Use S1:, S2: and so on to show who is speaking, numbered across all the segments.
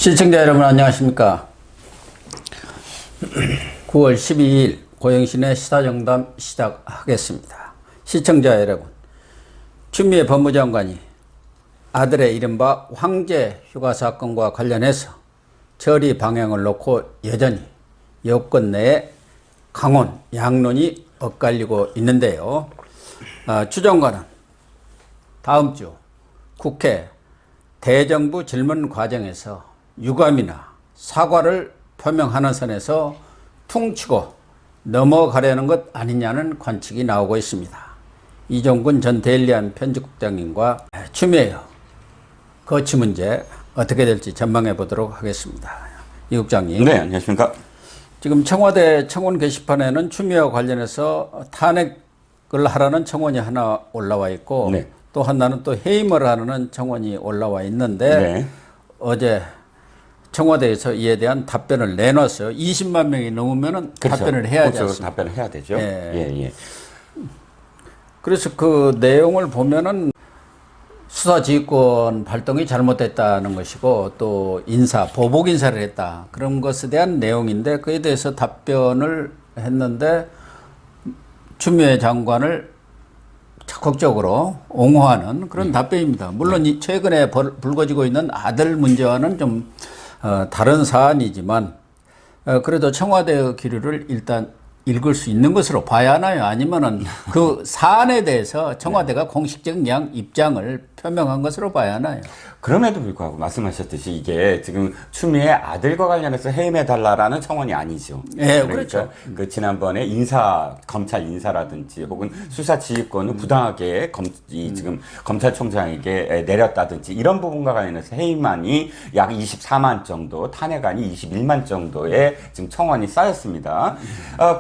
S1: 시청자 여러분 안녕하십니까. 9월 12일 고영신의 시사정담 시작하겠습니다. 시청자 여러분, 추미애 법무장관이 아들의 이른바 황제 휴가 사건과 관련해서 처리 방향을 놓고 여전히 여권 내에 강원 양론이 엇갈리고 있는데요. 추 장관은 다음 주 국회 대정부 질문 과정에서 유감이나 사과를 표명하는 선에서 퉁치고 넘어가려는 것 아니냐는 관측이 나오고 있습니다. 이종근 전 데일리안 편집국장님과 추미애 거취 문제 어떻게 될지 전망해 보도록 하겠습니다. 이 국장님.
S2: 네, 안녕하십니까.
S1: 지금 청와대 청원 게시판에는 추미애와 관련해서 탄핵을 하라는 청원이 하나 올라와 있고,
S2: 네.
S1: 또 하나는 또 해임을 하라는 청원이 올라와 있는데,
S2: 네.
S1: 어제 청와대에서 이에 대한 답변을 내놨어요. 20만 명이 넘으면
S2: 그렇죠.
S1: 답변을 해야지 않습니까?
S2: 답변을 해야 되죠.
S1: 예. 그래서 그 내용을 보면은 수사지휘권 발동이 잘못됐다는 것이고, 또 보복 인사를 했다, 그런 것에 대한 내용인데, 그에 대해서 답변을 했는데 추미애 장관을 적극적으로 옹호하는 그런 답변입니다. 물론 최근에 불거지고 있는 아들 문제와는 좀 다른 사안이지만, 그래도 청와대의 기류를 일단 읽을 수 있는 것으로 봐야 하나요? 아니면은 그 사안에 대해서 청와대가 공식적인 입장을 표명한 것으로 봐야 하나요?
S2: 그럼에도 불구하고 말씀하셨듯이 이게 지금 추미애 아들과 관련해서 해임해달라라는 청원이 아니죠.
S1: 네,
S2: 그러니까
S1: 그렇죠.
S2: 그 지난번에 검찰 인사라든지 혹은 수사지휘권을 부당하게 지금 검찰총장에게 내렸다든지 이런 부분과 관련해서 해임안이 약 24만 정도, 탄핵안이 21만 정도의 지금 청원이 쌓였습니다.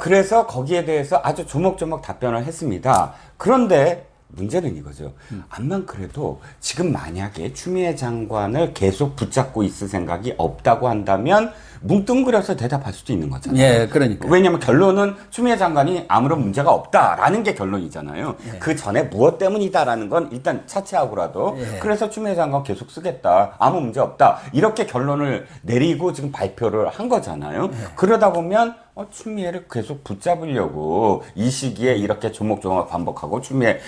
S2: 그래서 거기에 대해서 아주 조목조목 답변을 했습니다. 그런데 문제는 이거죠. 암만 그래도 지금 만약에 추미애 장관을 계속 붙잡고 있을 생각이 없다고 한다면 뭉뚱그려서 대답할 수도 있는 거잖아요.
S1: 예, 그러니까.
S2: 왜냐하면 결론은 추미애 장관이 아무런 문제가 없다라는 게 결론이잖아요.
S1: 예.
S2: 그 전에 무엇 때문이다라는 건 일단 차치하고라도 그래서 추미애 장관 계속 쓰겠다, 아무 문제 없다, 이렇게 결론을 내리고 지금 발표를 한 거잖아요. 그러다 보면 추미애를 계속 붙잡으려고 이 시기에 이렇게 조목조목 반복하고 추미애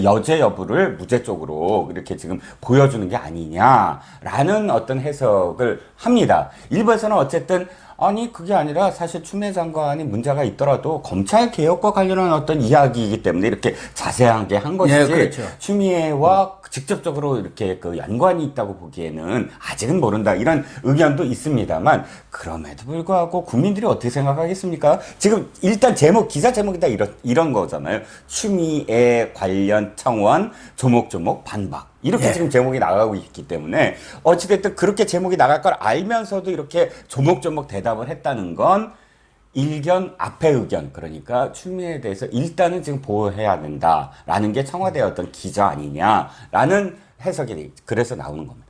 S2: 여죄 여부를 무죄 쪽으로 이렇게 지금 보여주는 게 아니냐라는 어떤 해석을 합니다. 일부에서는 어쨌든 아니 그게 아니라 사실 추미애 장관이 문제가 있더라도 검찰 개혁과 관련한 어떤 이야기이기 때문에 이렇게 자세하게 한 것이지,
S1: 네, 그렇죠.
S2: 추미애와 직접적으로 이렇게 그 연관이 있다고 보기에는 아직은 모른다, 이런 의견도 있습니다만, 그럼에도 불구하고 국민들이 어떻게 생각하겠습니까? 지금 일단 기사 제목이 다 이런 거잖아요. 추미애 관련 청원 조목조목 반박, 이렇게 지금 제목이 나가고 있기 때문에 어찌됐든 그렇게 제목이 나갈 걸 알면서도 이렇게 조목조목 대답을 했다는 건 앞의 의견, 그러니까 추미애에 대해서 일단은 지금 보호해야 된다라는 게 청와대의 어떤 기저 아니냐라는 해석이 그래서 나오는 겁니다.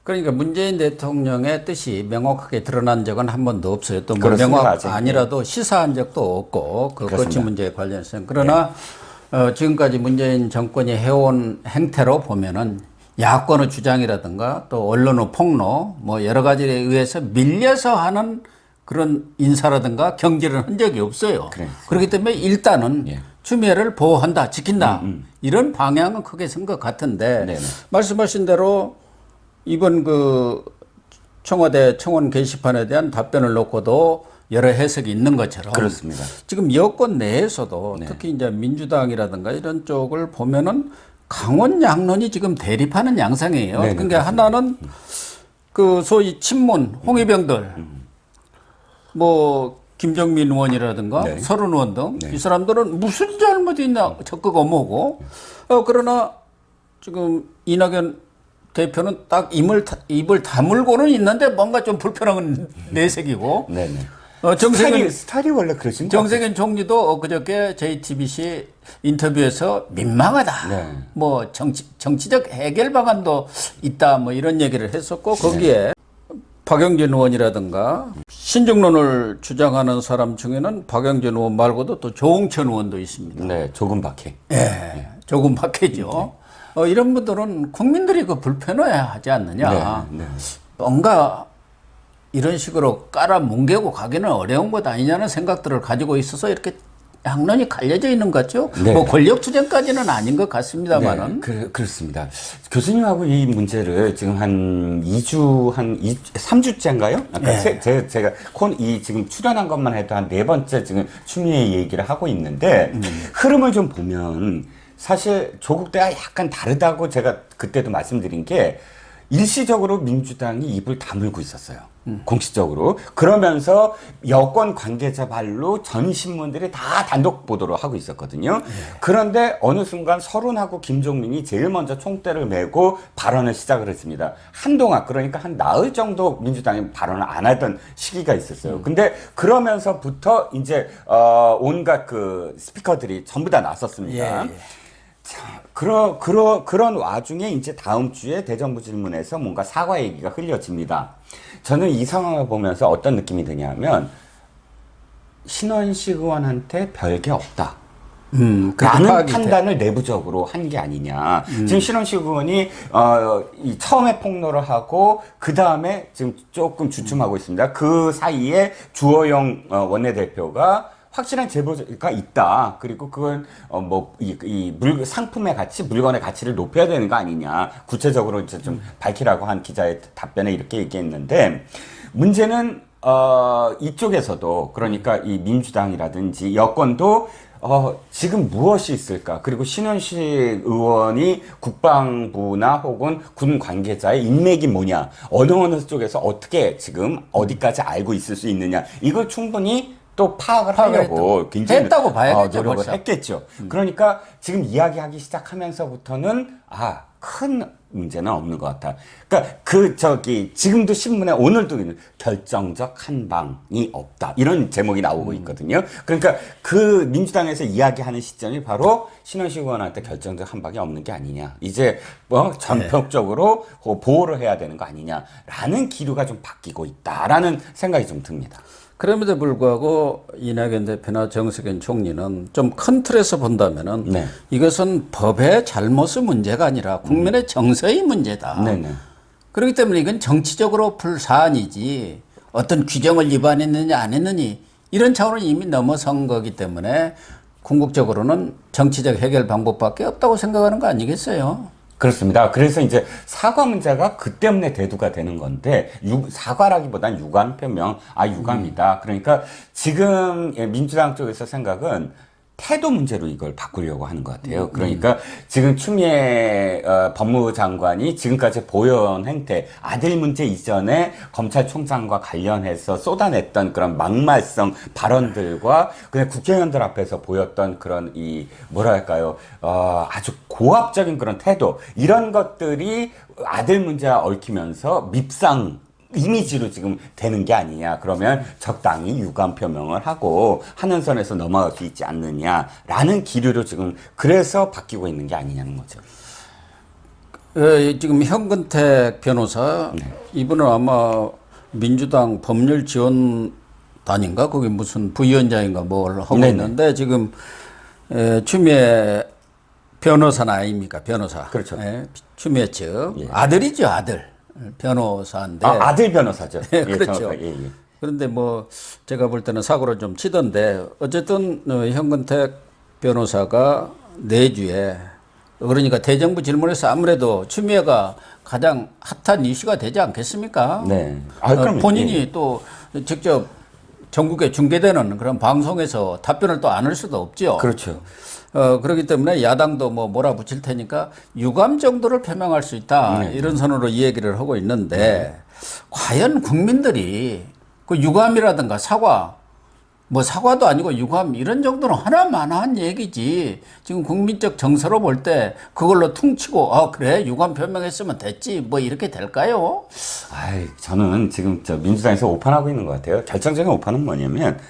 S1: 그러니까 문재인 대통령의 뜻이 명확하게 드러난 적은 한 번도 없어요. 또
S2: 그렇습니다,
S1: 아니라도 시사한 적도 없고, 그 거취 문제에 관련해서는. 그러나 지금까지 문재인 정권이 해온 행태로 보면은 야권의 주장이라든가 또 언론의 폭로, 뭐 여러 가지에 의해서 밀려서 하는 그런 인사라든가 경질을 한 적이 없어요. 그렇기 때문에 일단은 추미애를 보호한다, 지킨다, 이런 방향은 크게 쓴 것 같은데, 말씀하신 대로 이번 그 청와대 청원 게시판에 대한 답변을 놓고도 여러 해석이 있는 것처럼,
S2: 그렇습니다.
S1: 지금 여권 내에서도 특히 이제 민주당이라든가 이런 쪽을 보면은 강원 양론이 지금 대립하는 양상이에요. 그러니까 하나는 그 소위 친문 홍위병들, 뭐 김정민 의원이라든가 서른 의원 등 이 사람들은 무슨 잘못이 있나 적극 ом호고, 그러나 지금 이낙연 대표는 딱 입을 다물고는 있는데 뭔가 좀 불편한 건 내색이고,
S2: 스타일이 원래 그러신
S1: 정세균 총리도 엊그저께 JTBC 인터뷰에서 민망하다, 뭐 정치적 해결 방안도 있다, 뭐 이런 얘기를 했었고, 거기에 박영진 의원이라든가 신중론을 주장하는 사람 중에는 박영진 의원 말고도 또 조홍천 의원도 있습니다.
S2: 네, 조금 박해.
S1: 조금 박해죠. 이런 분들은 국민들이 그 불편해하지 않느냐. 뭔가 이런 식으로 깔아뭉개고 가기는 어려운 것 아니냐는 생각들을 가지고 있어서 이렇게 양론이 갈려져 있는 것 같죠.
S2: 네.
S1: 뭐 권력 투쟁까지는 아닌 것 같습니다만은.
S2: 네, 그렇습니다. 교수님하고 이 문제를 지금 한 3주째인가요? 아까
S1: 네.
S2: 제가 지금 출연한 것만 해도 한 4번째 지금 추미애 얘기를 하고 있는데, 흐름을 좀 보면, 사실 조국 때와 약간 다르다고 제가 그때도 말씀드린 게, 일시적으로 민주당이 입을 다물고 있었어요. 공식적으로. 그러면서 여권 관계자 발로 전 신문들이 다 단독 보도를 하고 있었거든요. 그런데 어느 순간 서른하고 김종민이 제일 먼저 총대를 메고 발언을 시작을 했습니다. 한동안, 그러니까 한 나흘 정도 민주당이 발언을 안 하던 시기가 있었어요. 근데 그러면서부터 이제 온갖 그 스피커들이 전부 다 나섰습니다. 자, 그런 와중에 이제 다음 주에 대정부 질문에서 뭔가 사과 얘기가 흘려집니다. 저는 이 상황을 보면서 어떤 느낌이 드냐면, 신원식 의원한테 별게 없다. 라는 판단을 내부적으로 한 게 아니냐. 지금 신원식 의원이 이 처음에 폭로를 하고 그 다음에 지금 조금 주춤하고 있습니다. 그 사이에 주호영 원내대표가 확실한 제보가 있다. 그리고 그건 상품의 가치, 물건의 가치를 높여야 되는 거 아니냐. 구체적으로 이제 좀 밝히라고 한 기자의 답변에 이렇게 얘기했는데, 문제는 이쪽에서도, 그러니까 이 민주당이라든지 여권도 지금 무엇이 있을까? 그리고 신원식 의원이 국방부나 혹은 군 관계자의 인맥이 뭐냐? 어느 쪽에서 어떻게 지금 어디까지 알고 있을 수 있느냐? 이걸 충분히 또 파악을 하려고 굉장히
S1: 했다고 봐야겠죠,
S2: 노력을
S1: 벌써.
S2: 했겠죠. 그러니까 지금 이야기하기 시작하면서부터는 큰 문제는 없는 것 같아. 그러니까 지금도 신문에 오늘도 결정적 한 방이 없다. 이런 제목이 나오고 있거든요. 그러니까 그 민주당에서 이야기하는 시점이 바로 신원식 의원한테 결정적 한 방이 없는 게 아니냐. 이제 전폭적으로 보호를 해야 되는 거 아니냐라는 기류가 좀 바뀌고 있다라는 생각이 좀 듭니다.
S1: 그럼에도 불구하고 이낙연 대표나 정세균 총리는 좀 큰 틀에서 본다면은
S2: 네.
S1: 이것은 법의 잘못의 문제가 아니라 국민의 정서의 문제다.
S2: 네네.
S1: 그렇기 때문에 이건 정치적으로 풀 사안이지 어떤 규정을 위반했느냐 안 했느니 이런 차원은 이미 넘어선 거기 때문에 궁극적으로는 정치적 해결 방법밖에 없다고 생각하는 거 아니겠어요?
S2: 그렇습니다. 그래서 이제 사과 문제가 그 때문에 대두가 되는 건데, 사과라기보단 유감 표명, 유감이다. 그러니까 지금 민주당 쪽에서 생각은 태도 문제로 이걸 바꾸려고 하는 것 같아요. 그러니까 지금 추미애 법무장관이 지금까지 보여온 행태, 아들 문제 이전에 검찰총장과 관련해서 쏟아냈던 그런 막말성 발언들과 그냥 국회의원들 앞에서 보였던 그런 뭐랄까요, 아주 고압적인 그런 태도, 이런 것들이 아들 문제와 얽히면서 밉상 이미지로 지금 되는 게 아니냐. 그러면 적당히 유감 표명을 하고 하는 선에서 넘어갈 수 있지 않느냐라는 기류로 지금 그래서 바뀌고 있는 게 아니냐는 거죠.
S1: 지금 현근택 변호사, 이분은 아마 민주당 법률지원단인가? 거기 무슨 부위원장인가 뭘 하고 있는데 지금 추미애 변호사는 아닙니까? 변호사.
S2: 그렇죠.
S1: 추미애 측. 아들이죠, 아들. 변호사인데.
S2: 아들 변호사죠.
S1: 그렇죠. 그런데 제가 볼 때는 사고를 좀 치던데, 어쨌든 현근택 변호사가 내주에, 그러니까 대정부 질문에서 아무래도 추미애가 가장 핫한 이슈가 되지 않겠습니까?
S2: 네.
S1: 본인이 또 직접 전국에 중계되는 그런 방송에서 답변을 또 안 할 수도 없죠.
S2: 그렇죠.
S1: 그렇기 때문에 야당도 몰아붙일 테니까 유감 정도를 표명할 수 있다. 이런 선으로 이 얘기를 하고 있는데, 과연 국민들이 그 유감이라든가 사과, 사과도 아니고 유감 이런 정도는 하나마나한 얘기지. 지금 국민적 정서로 볼 때 그걸로 퉁치고, 그래, 유감 표명했으면 됐지. 이렇게 될까요?
S2: 저는 지금 민주당에서 오판하고 있는 것 같아요. 결정적인 오판은 뭐냐면,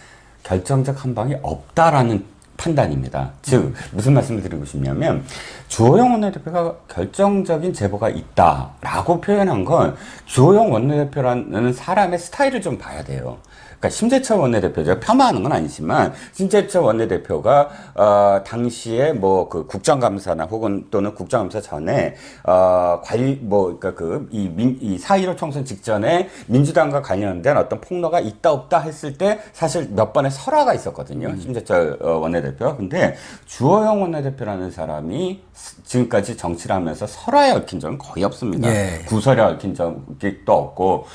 S2: 결정적 한 방이 없다라는 판단입니다. 즉 무슨 말씀을 드리고 싶냐면, 주호영 원내대표가 결정적인 제보가 있다라고 표현한 건 주호영 원내대표라는 사람의 스타일을 좀 봐야 돼요. 그러니까 심재철 원내대표가 폄하하는 건 아니지만 심재철 원내대표가 당시에 뭐 그 국정감사나 혹은 또는 국정감사 전에 그러니까 이 4.15 총선 직전에 민주당과 관련된 어떤 폭로가 있다 없다 했을 때 사실 몇 번의 설화가 있었거든요. 심재철 원내대표. 근데 주호영 원내대표라는 사람이 지금까지 정치를 하면서 설화에 얽힌 적은 거의 없습니다.
S1: 예.
S2: 구설에 얽힌 적도 없고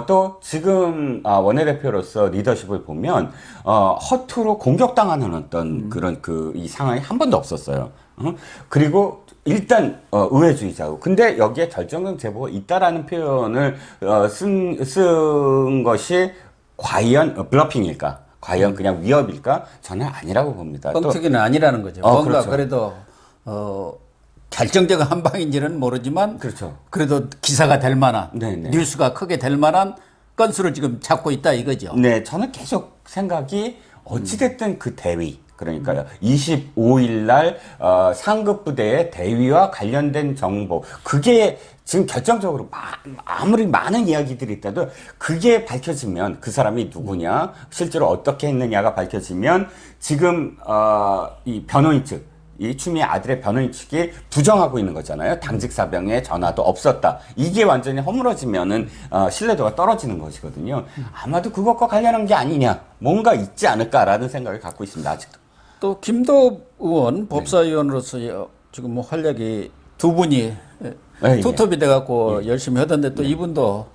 S2: 또 지금 원내대표로서 리더십을 보면 허투루 공격당하는 어떤 그런 이 상황이 한 번도 없었어요. 그리고 일단 의회주의자고 근데 여기에 결정적 제보가 있다라는 표현을 쓴 것이 과연 블러핑일까? 과연 그냥 위협일까? 저는 아니라고 봅니다.
S1: 뻥튀기는 아니라는 거죠. 뭔가
S2: 그렇죠.
S1: 그래도 결정적 한 방인지는 모르지만
S2: 그렇죠.
S1: 그래도 기사가 될 만한
S2: 네네.
S1: 뉴스가 크게 될 만한 건수를 지금 찾고 있다 이거죠.
S2: 네, 저는 계속 생각이 어찌됐든 그 대위 그러니까요. 25일 날 상급 부대의 대위와 관련된 정보 그게 지금 결정적으로 아무리 많은 이야기들이 있다도 그게 밝혀지면 그 사람이 누구냐 실제로 어떻게 했느냐가 밝혀지면 지금 이 변호인 측 이 추미애 아들의 변호인 측이 부정하고 있는 거잖아요. 당직 사병의 전화도 없었다. 이게 완전히 허물어지면은 신뢰도가 떨어지는 것이거든요. 아마도 그것과 관련한 게 아니냐. 뭔가 있지 않을까라는 생각을 갖고 있습니다. 아직도.
S1: 또 김도 의원 법사위원으로서 지금 뭐 활약이 두 분이
S2: 예.
S1: 투톱이 돼갖고 열심히 하던데 또 이분도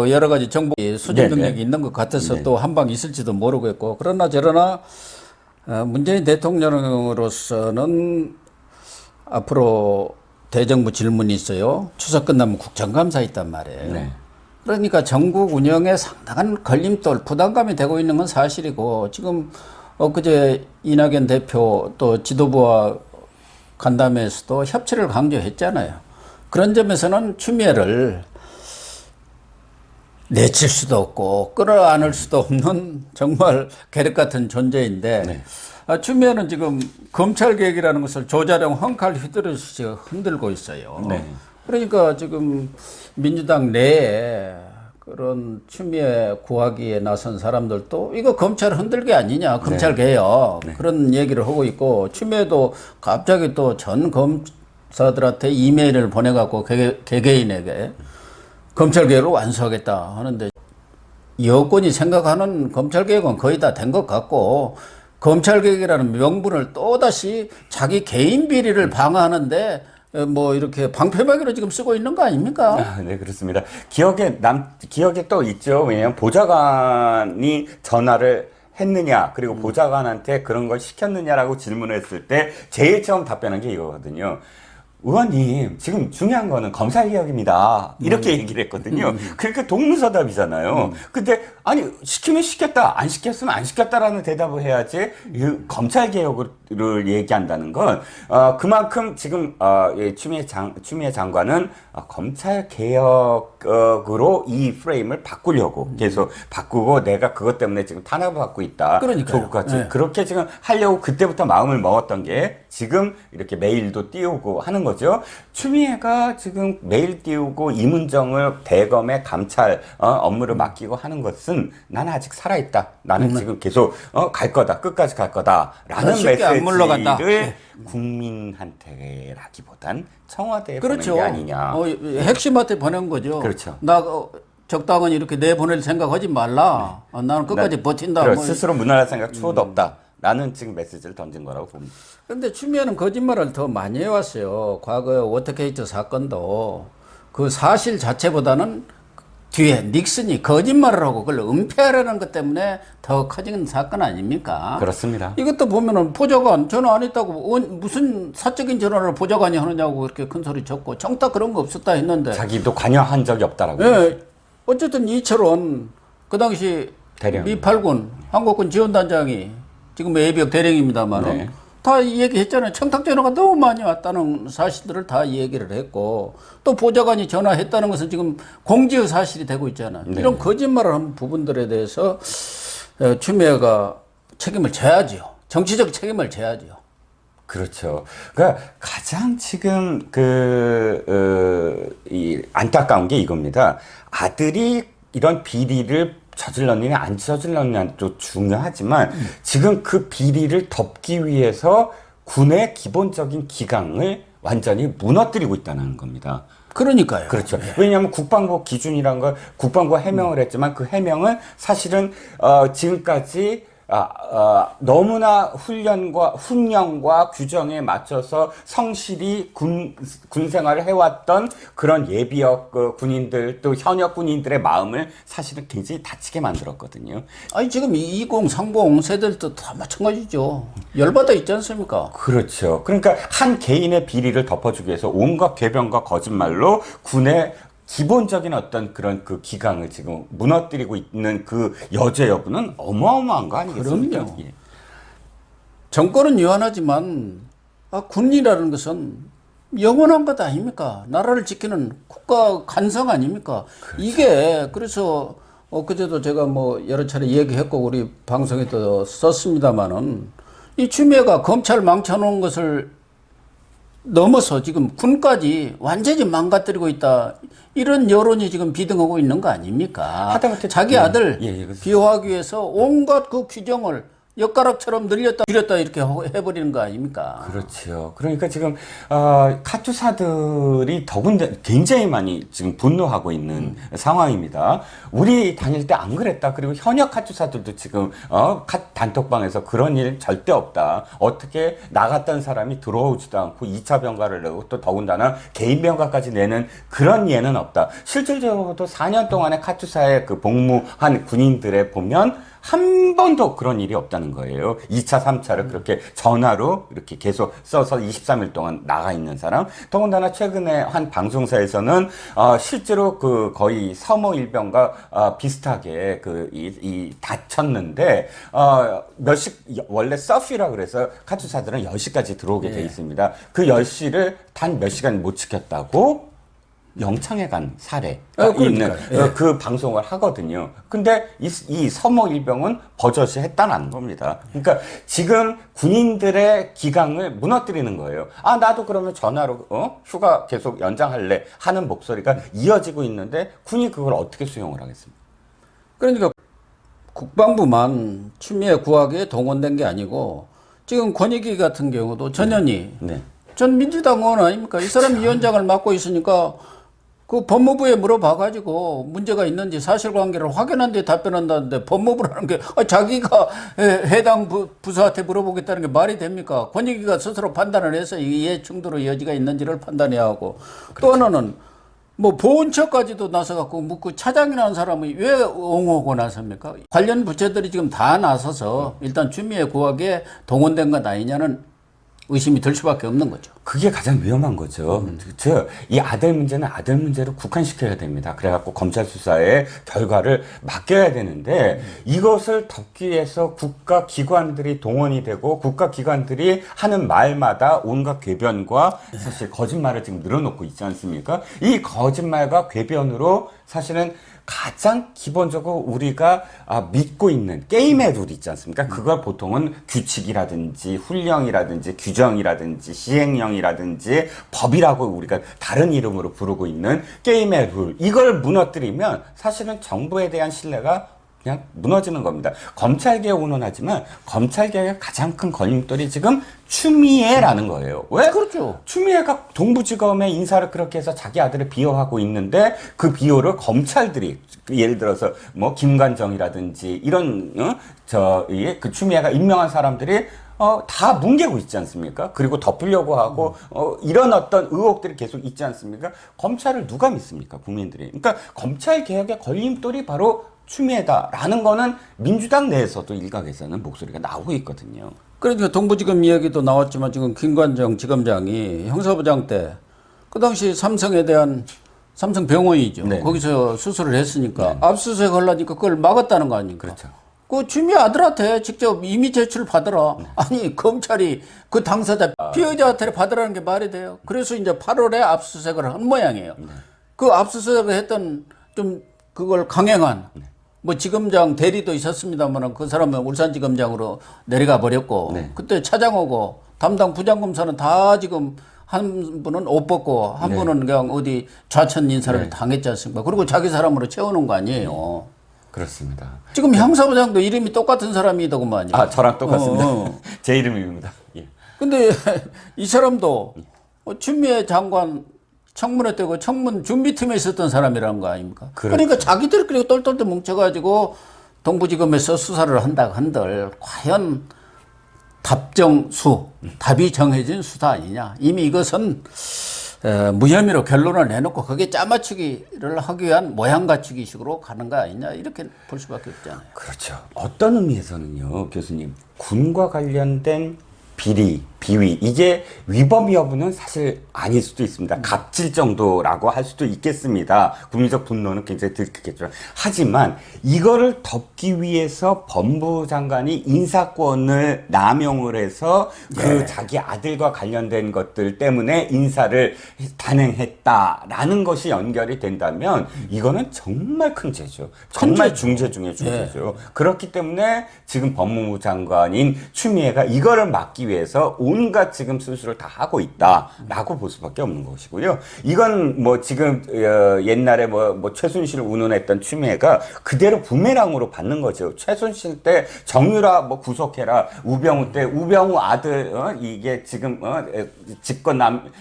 S1: 여러 가지 정보 수집 능력이 있는 것 같아서 또 한 방 있을지도 모르겠고 그러나 저러나 문재인 대통령으로서는 앞으로 대정부 질문이 있어요. 추석 끝나면 국정감사 있단 말이에요.
S2: 네.
S1: 그러니까 전국 운영에 상당한 걸림돌, 부담감이 되고 있는 건 사실이고 지금 엊그제 이낙연 대표 또 지도부와 간담회에서도 협치를 강조했잖아요. 그런 점에서는 추미애를 내칠 수도 없고 끌어안을 수도 없는 정말 계륵 같은 존재인데
S2: 네.
S1: 추미애는 지금 검찰 개혁이라는 것을 조자룡 헝칼 휘두르듯이 흔들고 있어요.
S2: 네.
S1: 그러니까 지금 민주당 내에 그런 추미애 구하기에 나선 사람들도 이거 검찰 흔들기 아니냐 검찰 개혁 그런 얘기를 하고 있고 추미애도 갑자기 또 전 검사들한테 이메일을 보내갖고 개개인에게 검찰 개혁을 완수하겠다 하는데 여권이 생각하는 검찰 개혁은 거의 다 된 것 같고 검찰 개혁이라는 명분을 또다시 자기 개인 비리를 방어하는데 뭐 이렇게 방패막이로 지금 쓰고 있는 거 아닙니까?
S2: 네, 그렇습니다. 기억에 또 있죠. 왜냐하면 보좌관이 전화를 했느냐, 그리고 보좌관한테 그런 걸 시켰느냐라고 질문했을 때 제일 처음 답변한 게 이거거든요. 의원님, 지금 중요한 거는 검찰개혁입니다. 이렇게 얘기를 했거든요. 그러니까 동문서답이잖아요. 근데, 아니, 시키면 시켰다, 안 시켰으면 안 시켰다라는 대답을 해야지, 이 검찰개혁을 얘기한다는 건, 그만큼 지금, 추미애 장관은 검찰개혁으로 이 프레임을 바꾸려고 계속 바꾸고 내가 그것 때문에 지금 탄압을 받고 있다.
S1: 그러니까요.
S2: 네. 그렇게 지금 하려고 그때부터 마음을 먹었던 게 지금 이렇게 메일도 띄우고 하는 거죠. 추미애가 지금 메일 띄우고 이문정을 대검의 감찰 업무를 맡기고 하는 것은 나는 아직 살아있다. 나는 지금 계속 갈 거다. 끝까지 갈 거다라는
S1: 쉽게 안 물러간다.
S2: 메시지를 국민한테라기보단 청와대에
S1: 그렇죠.
S2: 보낸 게 아니냐.
S1: 핵심한테 보낸 거죠.
S2: 그렇죠.
S1: 나 적당히 이렇게 내보낼 생각하지 말라. 나는 끝까지 버틴다. 뭐.
S2: 스스로 무난할 생각 추호도 없다. 라는 지금 메시지를 던진 거라고 봅니다.
S1: 근데 추미애는 거짓말을 더 많이 해왔어요. 과거 워터게이트 사건도 그 사실 자체보다는 뒤에 닉슨이 거짓말을 하고 그걸 은폐하려는 것 때문에 더 커진 사건 아닙니까?
S2: 그렇습니다.
S1: 이것도 보면은 보좌관 전화 안 했다고 무슨 사적인 전화를 보좌관이 하느냐고 그렇게 큰 소리 쳤고 청탁 그런 거 없었다 했는데
S2: 자기도 관여한 적이 없다라고.
S1: 예, 어쨌든 이철원 그 당시
S2: 대령.
S1: 미 8군 한국군 지원단장이 지금 예비역 대령입니다만
S2: 네.
S1: 다 얘기했잖아요. 청탁 전화가 너무 많이 왔다는 사실들을 다 얘기를 했고 또 보좌관이 전화했다는 것은 지금 공지의 사실이 되고 있잖아요.
S2: 네.
S1: 이런 거짓말을 한 부분들에 대해서 추미애가 책임을 져야죠. 정치적 책임을 져야죠.
S2: 그렇죠. 그러니까 가장 지금 이 안타까운 게 이겁니다. 아들이 이런 비리를 저질렀느냐 안 저질렀느냐도 중요하지만 지금 그 비리를 덮기 위해서 군의 기본적인 기강을 완전히 무너뜨리고 있다는 겁니다.
S1: 그러니까요.
S2: 그렇죠. 왜냐하면 국방부 기준이란 걸 국방부가 해명을 했지만 그 해명은 사실은 지금까지 너무나 훈령과 규정에 맞춰서 성실히 군 생활을 해왔던 그런 예비역 군인들 또 현역 군인들의 마음을 사실은 굉장히 다치게 만들었거든요.
S1: 아니 지금 20, 30 세대들도 다 마찬가지죠. 열받아 있지 않습니까?
S2: 그렇죠. 그러니까 한 개인의 비리를 덮어주기 위해서 온갖 궤변과 거짓말로 군의 기본적인 어떤 그런 그 기강을 지금 무너뜨리고 있는 그 여죄 여부는 어마어마한 거 아니겠습니까?
S1: 그럼요.
S2: 예.
S1: 정권은 유한하지만 군이라는 것은 영원한 것 아닙니까? 나라를 지키는 국가 간성 아닙니까?
S2: 그렇죠.
S1: 이게 그래서 그제도 제가 뭐 여러 차례 얘기했고 우리 방송에도 썼습니다마는 이 추미애가 검찰 망쳐놓은 것을 넘어서 지금 군까지 완전히 망가뜨리고 있다. 이런 여론이 지금 비등하고 있는 거 아닙니까?
S2: 하다못해
S1: 자기 아들
S2: 그렇습니다.
S1: 비호하기 위해서 온갖 그 규정을 엿가락처럼 늘렸다 줄였다 이렇게 해버리는 거 아닙니까?
S2: 그렇죠. 그러니까 지금 카투사들이 더군다나 굉장히 많이 지금 분노하고 있는 상황입니다. 우리 다닐 때 안 그랬다. 그리고 현역 카투사들도 지금 단톡방에서 그런 일 절대 없다. 어떻게 나갔던 사람이 들어오지도 않고 2차 병가를 내고 또 더군다나 개인 병가까지 내는 그런 예는 없다. 실질적으로도 4년 동안의 카투사에 그 복무한 군인들에 보면 한 번도 그런 일이 없다는 거예요. 2차, 3차를 그렇게 전화로 이렇게 계속 써서 23일 동안 나가 있는 사람. 더군다나 최근에 한 방송사에서는 실제로 그 거의 서모 일병과 비슷하게 다쳤는데 원래 서피라 그래서 카투사들은 10시까지 들어오게 돼 있습니다. 그 10시를 단 몇 시간 못 지켰다고 영창에 간 사례가 있는 그 방송을 하거든요. 근데 이 서모 일병은 버젓이 했다는 겁니다. 그러니까 지금 군인들의 기강을 무너뜨리는 거예요. 나도 그러면 전화로 휴가 계속 연장할래 하는 목소리가 이어지고 있는데 군이 그걸 어떻게 수용을 하겠습니까?
S1: 그러니까 국방부만 추미애 구하기에 동원된 게 아니고 지금 권익위 같은 경우도 전현희 전 민주당 의원 아닙니까? 이 사람 위원장을 맡고 있으니까 그 법무부에 물어봐가지고 문제가 있는지 사실관계를 확인한 뒤에 답변한다는데 법무부라는 게 자기가 해당 부서한테 물어보겠다는 게 말이 됩니까? 권익위가 스스로 판단을 해서 이해 충돌의 여지가 있는지를 판단해야 하고 또 하나는 뭐 보훈처까지도 나서갖고 묻고 차장이라는 사람이 왜 옹호하고 나섭니까? 관련 부처들이 지금 다 나서서 일단 추미애 구하기에 동원된 것 아니냐는 의심이 들 수밖에 없는 거죠.
S2: 그게 가장 위험한 거죠. 즉, 이 아들 문제는 아들 문제로 국한시켜야 됩니다. 그래갖고 검찰 수사의 결과를 맡겨야 되는데 이것을 덮기 위해서 국가 기관들이 동원이 되고 국가 기관들이 하는 말마다 온갖 궤변과 사실 거짓말을 지금 늘어놓고 있지 않습니까? 이 거짓말과 궤변으로 사실은 가장 기본적으로 우리가 믿고 있는 게임의 룰 있지 않습니까? 그걸 보통은 규칙이라든지 훈령이라든지 규정이라든지 시행령이라든지 법이라고 우리가 다른 이름으로 부르고 있는 게임의 룰, 이걸 무너뜨리면 사실은 정부에 대한 신뢰가 그냥 무너지는 겁니다. 검찰개혁 운운하지만 검찰개혁의 가장 큰 걸림돌이 지금 추미애라는 거예요. 왜?
S1: 그렇죠.
S2: 추미애가 동부지검의 인사를 그렇게 해서 자기 아들을 비호하고 있는데 그 비호를 검찰들이 예를 들어서 뭐 김관정이라든지 이런 그 추미애가 임명한 사람들이 다 뭉개고 있지 않습니까? 그리고 덮으려고 하고 이런 어떤 의혹들이 계속 있지 않습니까? 검찰을 누가 믿습니까? 국민들이. 그러니까 검찰 개혁의 걸림돌이 바로 추미애다라는 거는 민주당 내에서도 일각에서는 목소리가 나오고 있거든요.
S1: 그러니까 동부지검 이야기도 나왔지만 지금 김관정 지검장이 형사부장 때 그 당시 삼성에 대한 삼성병원이죠.
S2: 네.
S1: 거기서 수술을 했으니까 압수수색 하려니까 그걸 막았다는 거 아닙니까?
S2: 그렇죠.
S1: 그 추미애 아들한테 직접 임의 제출 받으라. 아니 검찰이 그 당사자 피해자한테 받으라는 게 말이 돼요. 그래서 이제 8월에 압수수색을 한 모양이에요. 그 압수수색을 했던 좀 그걸 강행한 뭐 지검장 대리도 있었습니다만 그 사람은 울산지검장으로 내려가 버렸고 그때 차장 오고 담당 부장검사는 다 지금 한 분은 옷 벗고 한 분은 그냥 어디 좌천 인사를 당했지 않습니까? 그리고 자기 사람으로 채워놓은 거 아니에요.
S2: 그렇습니다.
S1: 지금 형사부장도 이름이 똑같은 사람이더구만요.
S2: 아, 저랑 똑같습니다.
S1: 어.
S2: 제 이름입니다. 예.
S1: 근데 이 사람도 추미애 장관 청문회 때고 청문 준비팀에 있었던 사람이라는 거 아닙니까?
S2: 그렇죠.
S1: 그러니까 자기들끼리 똘똘똘 뭉쳐가지고 동부지검에서 수사를 한다 한들 과연 답이 정해진 수사 아니냐. 이미 이것은 무혐의로 결론을 내놓고 거기에 짜맞추기를 하기 위한 모양 갖추기식으로 가는 거 아니냐. 이렇게 볼 수밖에 없잖아요.
S2: 그렇죠. 어떤 의미에서는요, 교수님, 군과 관련된 비위, 이게 위법 여부는 사실 아닐 수도 있습니다. 갑질 정도라고 할 수도 있겠습니다. 국민적 분노는 굉장히 들겠죠. 하지만 이거를 덮기 위해서 법무부 장관이 인사권을 남용을 해서 그 자기 아들과 관련된 것들 때문에 인사를 단행했다라는 것이 연결이 된다면 이거는 정말 큰 죄죠. 정말 중죄 중에 중죄죠. 그렇기 때문에 지금 법무부 장관인 추미애가 이거를 막기 위해서 온갖 지금 수술을 다 하고 있다라고 볼 수밖에 없는 것이고요. 이건 뭐 지금 옛날에 뭐 최순실을 운운했던 추미애가 그대로 부메랑으로 받는 거죠. 최순실 때 정유라 뭐 구속해라, 우병우 때 우병우 아들 이게 지금 직권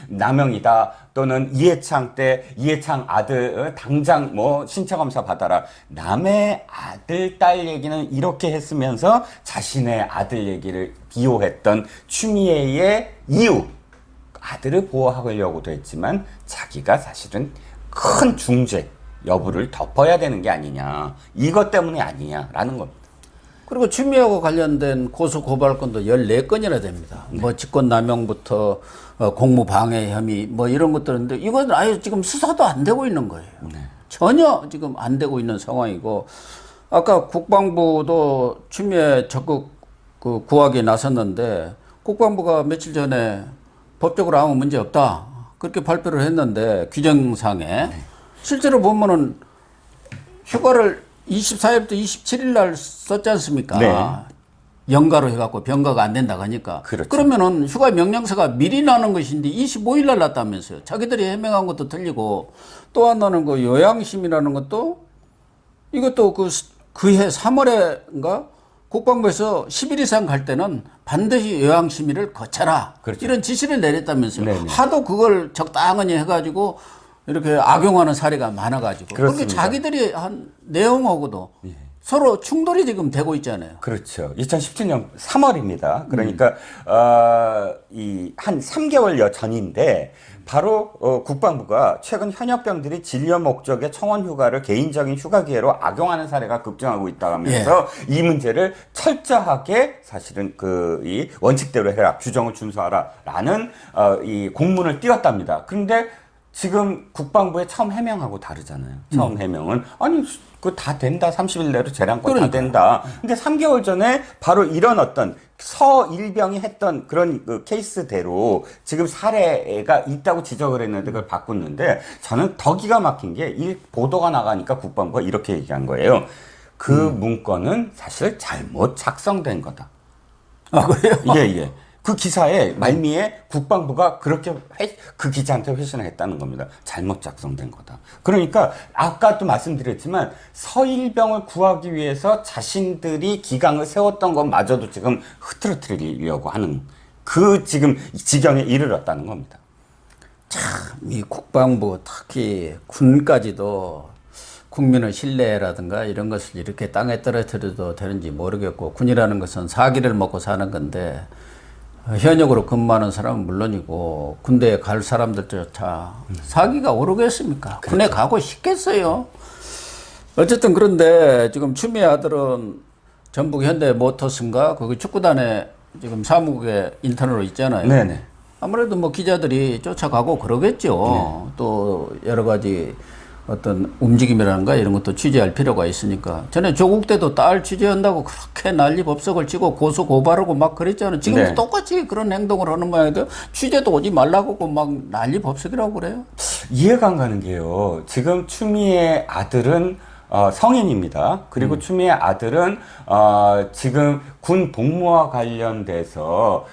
S2: 남용이다. 또는 이해창 때 이해창 아들 당장 뭐 신체검사 받아라. 남의 아들 딸 얘기는 이렇게 했으면서 자신의 아들 얘기를 비호했던 추미애의 이유, 아들을 보호하려고도 했지만 자기가 사실은 큰 중죄 여부를 덮어야 되는 게 아니냐, 이것 때문에 아니냐라는 겁니다.
S1: 그리고 추미애하고 관련된 고소 고발건도 14건이나 됩니다. 뭐 직권남용부터 공무방해 혐의 뭐 이런 것들인데 이건 아예 지금 수사도 안 되고 있는 거예요. 전혀 지금 안 되고 있는 상황이고, 아까 국방부도 추미애 적극 구하기에 나섰는데 국방부가 며칠 전에 법적으로 아무 문제 없다 그렇게 발표를 했는데 규정상에 실제로 보면은 휴가를 24일부터 27일 날 썼지 않습니까?
S2: 네.
S1: 연가로 해갖고 병가가 안 된다고 하니까.
S2: 그렇죠.
S1: 그러면은 휴가 명령서가 미리 나는 것인데 25일 날 났다면서요. 자기들이 해명한 것도 틀리고, 또 하나는 그 요양심이라는 것도 이것도 그해 3월에인가 국방부에서 10일 이상 갈 때는 반드시 요양심의를 거쳐라.
S2: 그렇죠.
S1: 이런 지시를 내렸다면서요.
S2: 네네.
S1: 하도 그걸 적당히 해가지고 이렇게 악용하는 사례가 많아가지고. 그렇게
S2: 그렇습니다.
S1: 자기들이 한 내용하고도 서로 충돌이 지금 되고 있잖아요.
S2: 그렇죠. 2017년 3월입니다. 그러니까 이 한 3개월여 전인데 바로 국방부가 최근 현역병들이 진료 목적의 청원 휴가를 개인적인 휴가 기회로 악용하는 사례가 급증하고 있다 하면서 이 문제를 철저하게 사실은 이 원칙대로 해라, 규정을 준수하라라는 이 공문을 띄웠답니다. 그런데 지금 국방부의 처음 해명하고 다르잖아요. 처음 해명은 아니 그 다 된다. 30일 내로 재량권 다 된다. 근데 3개월 전에 바로 이런 어떤 서일병이 했던 그런 그 케이스대로 지금 사례가 있다고 지적을 했는데 그걸 바꿨는데, 저는 더 기가 막힌 게 이 보도가 나가니까 국방부가 이렇게 얘기한 거예요. 그 문건은 사실 잘못 작성된 거다.
S1: 아, 그래요?
S2: 예. 그 기사에 말미에 국방부가 그렇게 그 기자한테 회신을 했다는 겁니다. 잘못 작성된 거다. 그러니까 아까도 말씀드렸지만 서일병을 구하기 위해서 자신들이 기강을 세웠던 것마저도 지금 흐트러뜨리려고 하는 그 지금 지경에 이르렀다는 겁니다.
S1: 참, 이 국방부 특히 군까지도 국민의 신뢰라든가 이런 것을 이렇게 땅에 떨어뜨려도 되는지 모르겠고, 군이라는 것은 사기를 먹고 사는 건데 현역으로 근무하는 사람은 물론이고 군대에 갈 사람들조차 사기가 오르겠습니까? 군에 가고 싶겠어요? 어쨌든 그런데 지금 추미애 아들은 전북 현대 모터스인가 거기 축구단에 지금 사무국에 인턴으로 있잖아요.
S2: 네네.
S1: 아무래도 뭐 기자들이 쫓아가고 그러겠죠. 또 여러 가지 어떤 움직임이라든가 이런 것도 취재할 필요가 있으니까. 전에 조국 때도 딸 취재한다고 그렇게 난리 법석을 치고 고소 고발하고 막 그랬잖아요. 지금도
S2: 네.
S1: 똑같이 그런 행동을 하는 모양인데 취재도 오지 말라고 막 난리 법석이라고 그래요.
S2: 이해가 안 가는 게요. 지금 추미애 아들은 성인입니다. 그리고 추미애 아들은 지금 군 복무와 관련돼서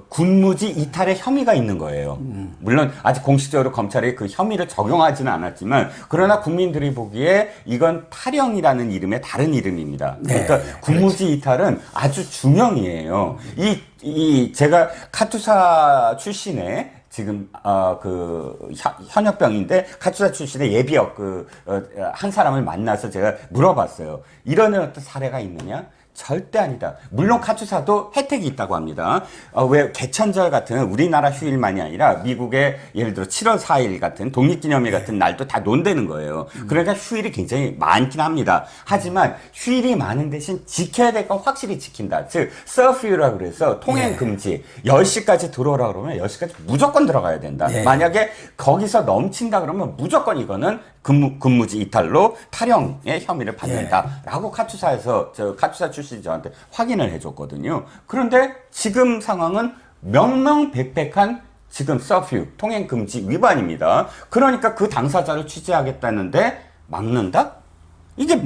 S2: 군무지 이탈의 혐의가 있는 거예요. 물론 아직 공식적으로 검찰이 그 혐의를 적용하지는 않았지만 그러나 국민들이 보기에 이건 탈영이라는 이름의 다른 이름입니다. 그러니까
S1: 네,
S2: 군무지 이탈은 아주 중형이에요. 제가 카투사 출신의 지금 그 현역병인데 카투사 출신의 예비역 한 사람을 만나서 제가 물어봤어요. 이런 어떤 사례가 있느냐? 절대 아니다. 물론 카투사도 혜택이 있다고 합니다. 왜 개천절 같은 우리나라 휴일만이 아니라 미국의 예를 들어 7월 4일 같은 독립기념일 같은 날도 다 논대는 거예요. 그러니까 휴일이 굉장히 많긴 합니다. 하지만 휴일이 많은 대신 지켜야 될 건 확실히 지킨다. 즉 서프유라고 그래서 통행 금지. 10시까지 들어오라 그러면 10시까지 무조건 들어가야 된다. 만약에 거기서 넘친다 그러면 무조건 이거는 근무지 이탈로 탈영의 혐의를 받는다라고 카투사에서 카투사 출신이 저한테 확인을 해줬거든요. 그런데 지금 상황은 명명백백한 지금 서퓨 통행 금지 위반입니다. 그러니까 그 당사자를 취재하겠다는데 막는다? 이게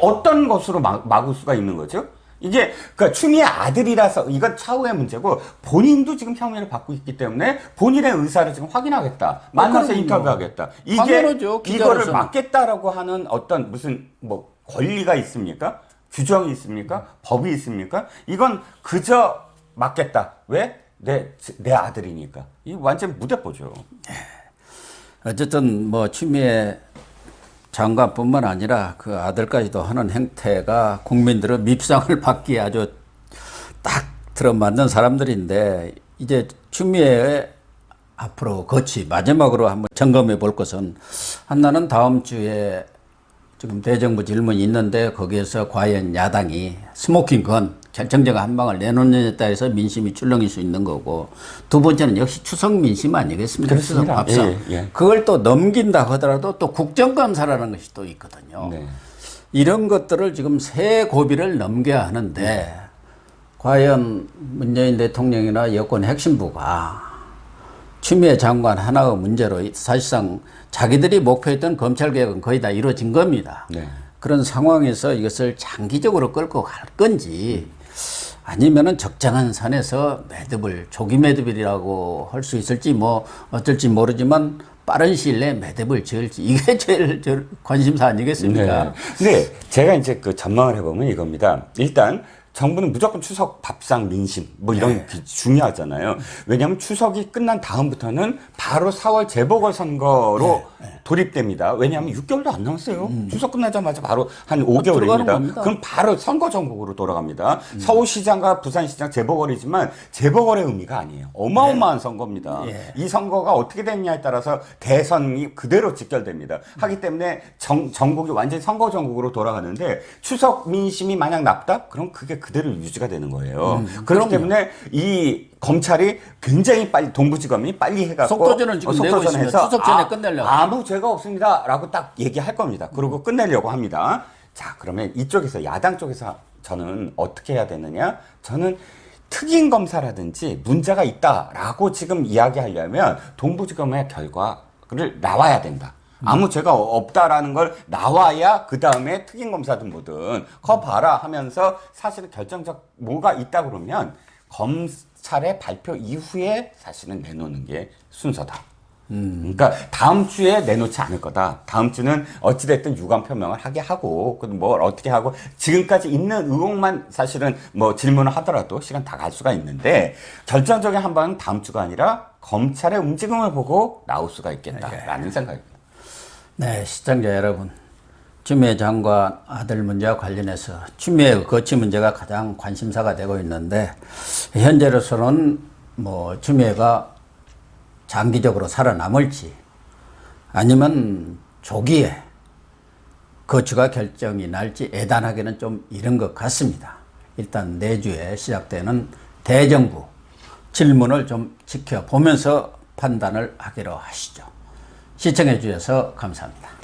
S2: 어떤 것으로 막을 수가 있는 거죠? 이게 그 추미애 아들이라서 이건 차후의 문제고 본인도 지금 혐의를 받고 있기 때문에 본인의 의사를 지금 확인하겠다. 만나서 인터뷰하겠다.
S1: 당연하죠,
S2: 이거를 막겠다라고 하는 어떤 무슨 뭐 권리가 있습니까? 규정이 있습니까? 법이 있습니까? 이건 그저 막겠다. 왜? 내 아들이니까. 이 완전 무대뽀죠.
S1: 어쨌든 뭐 추미애 장관뿐만 아니라 그 아들까지도 하는 행태가 국민들의 밉상을 받기에 아주 딱 들어맞는 사람들인데 이제 추미애의 앞으로 거치 마지막으로 한번 점검해 볼 것은 하나는 다음 주에 지금 대정부 질문이 있는데 거기에서 과연 야당이 스모킹 건 결정적 한 방을 내놓느냐에 따라서 민심이 출렁일 수 있는 거고 두 번째는 역시 추석 민심 아니겠습니까? 추석 밥상. 그걸 또 넘긴다 하더라도 또 국정감사라는 것이 또 있거든요.
S2: 네.
S1: 이런 것들을 지금 세 고비를 넘겨야 하는데 과연 문재인 대통령이나 여권 핵심부가 추미애 장관 하나의 문제로 사실상 자기들이 목표했던 검찰개혁은 거의 다 이루어진 겁니다.
S2: 네.
S1: 그런 상황에서 이것을 장기적으로 끌고 갈 건지 아니면은 적정한 선에서 매듭을 조기 매듭이라고 할 수 있을지 뭐 어쩔지 모르지만 빠른 시일 내에 매듭을 지을지 이게 제일 관심사 아니겠습니까?
S2: 네. 제가 이제 그 전망을 해보면 이겁니다. 일단 정부는 무조건 추석 밥상 민심 뭐 이런 게 중요하잖아요. 왜냐하면 추석이 끝난 다음부터는 바로 4월 재보궐선거로 돌입됩니다. 왜냐하면 6개월도 안 남았어요. 추석 끝나자마자 바로 한 5개월입니다. 그럼 바로 선거 전국으로 돌아갑니다. 서울시장과 부산시장 재보궐이지만 재보궐의 의미가 아니에요. 어마어마한 선거입니다. 이 선거가 어떻게 됐냐에 따라서 대선이 그대로 직결됩니다. 하기 때문에 전국이 완전히 선거 전국으로 돌아가는데 추석 민심이 만약 nap다? 그럼 그게 그대로 유지가 되는 거예요. 그렇기 때문에 이 검찰이 굉장히 빨리 동부지검이 빨리 해갖고
S1: 속도전을 지금 내고 있습니다. 추석 전에 끝내려고.
S2: 아무 죄가 없습니다라고 딱 얘기할 겁니다. 그리고 끝내려고 합니다. 자, 그러면 이쪽에서 야당 쪽에서 저는 어떻게 해야 되느냐? 저는 특임 검사라든지 문제가 있다라고 지금 이야기하려면 동부지검의 결과를 나와야 된다. 아무 죄가 없다라는 걸 나와야 그 다음에 특임검사든 뭐든 거 봐라 하면서 사실은 결정적 뭐가 있다 그러면 검찰의 발표 이후에 사실은 내놓는 게 순서다. 그러니까 다음 주에 내놓지 않을 거다. 다음 주는 어찌됐든 유감 표명을 하게 하고 뭘 어떻게 하고 지금까지 있는 의혹만 사실은 뭐 질문을 하더라도 시간 다 갈 수가 있는데 결정적인 한 번은 다음 주가 아니라 검찰의 움직임을 보고 나올 수가 있겠다라는 생각입니다.
S1: 네, 시청자 여러분. 추미애 장관 아들 문제와 관련해서 추미애 거취 문제가 가장 관심사가 되고 있는데 현재로서는 뭐 추미애가 장기적으로 살아남을지 아니면 조기에 거취가 결정이 날지 예단하기는 좀 이른 것 같습니다. 일단 내주에 시작되는 대정부 질문을 좀 지켜보면서 판단을 하기로 하시죠. 시청해 주셔서 감사합니다.